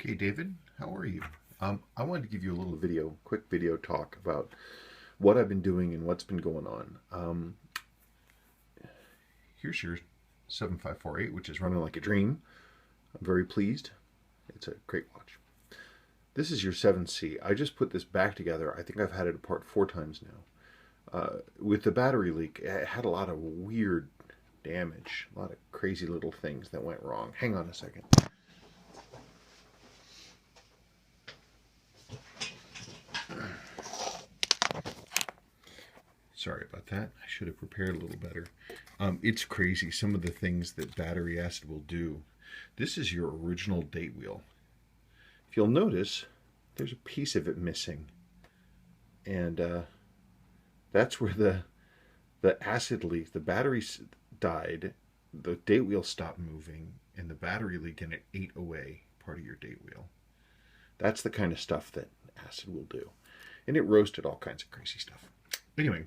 Okay, David, how are you? I wanted to give you a little quick video talk about what I've been doing and what's been going on. Here's your 7548, which is running like a dream. I'm very pleased. It's a great watch. This is your 7C. I just put this back together. I think I've had it apart 4 times now. With the battery leak, it had a lot of weird damage, a lot of crazy little things that went wrong. Hang on a second. Sorry about that. I should have prepared a little better. It's crazy, some of the things that battery acid will do. This is your original date wheel. If you'll notice, there's a piece of it missing. And that's where the acid leak, the battery died, the date wheel stopped moving, and the battery leak and it ate away part of your date wheel. That's the kind of stuff that acid will do. And it roasted all kinds of crazy stuff. Anyway,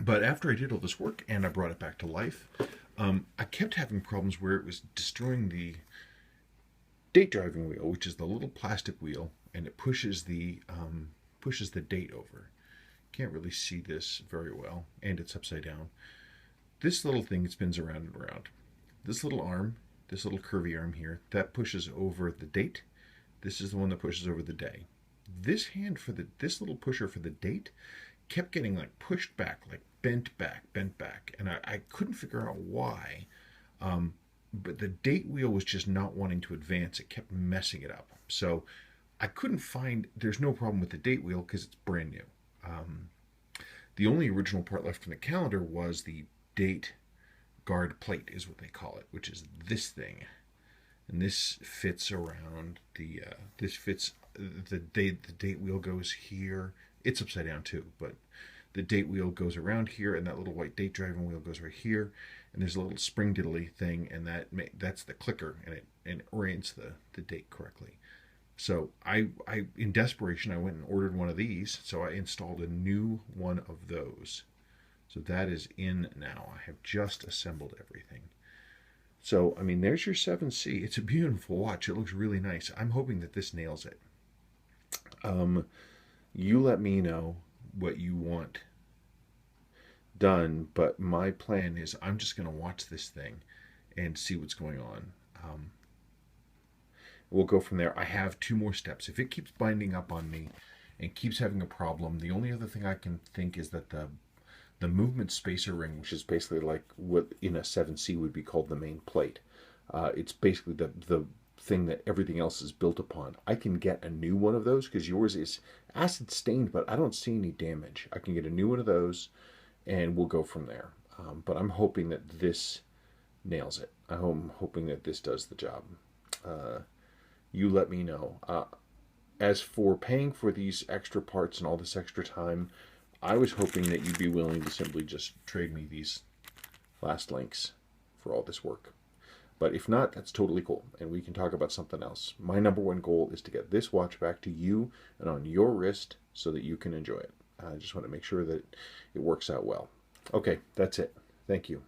but after I did all this work and I brought it back to life, I kept having problems where it was destroying the date driving wheel, which is the little plastic wheel, and it pushes the date over. Can't really see this very well, and it's upside down. This little thing spins around and around. This little arm, this little curvy arm here, that pushes over the date. This is the one that pushes over the day. This hand for this little pusher for the date kept getting like pushed back, like bent back, and I couldn't figure out why. But the date wheel was just not wanting to advance. It kept messing it up. So I couldn't find, there's no problem with the date wheel because it's brand new. The only original part left in the calendar was the date guard plate, is what they call it, which is this thing. And this fits around the, the date wheel goes here. It's upside down too, but the date wheel goes around here, and that little white date driving wheel goes right here, and there's a little spring diddly thing, and that's the clicker, and it orients the date correctly. So I in desperation, I went and ordered one of these, so I installed a new one of those. So that is in now. I have just assembled everything. So, I mean, there's your 7C. It's a beautiful watch. It looks really nice. I'm hoping that this nails it. You let me know what you want done, but my plan is I'm just going to watch this thing and see what's going on. We'll go from there. I have 2 more steps. If it keeps binding up on me and keeps having a problem, the only other thing I can think is that the movement spacer ring, which is basically like what in a 7C would be called the main plate. It's basically the thing that everything else is built upon. I can get a new one of those because yours is acid stained, but I don't see any damage. I can get a new one of those and we'll go from there. But I'm hoping that this nails it. I'm hoping that this does the job. You let me know. As for paying for these extra parts and all this extra time, I was hoping that you'd be willing to simply just trade me these last links for all this work. But if not, that's totally cool, and we can talk about something else. My #1 goal is to get this watch back to you and on your wrist so that you can enjoy it. I just want to make sure that it works out well. Okay, that's it. Thank you.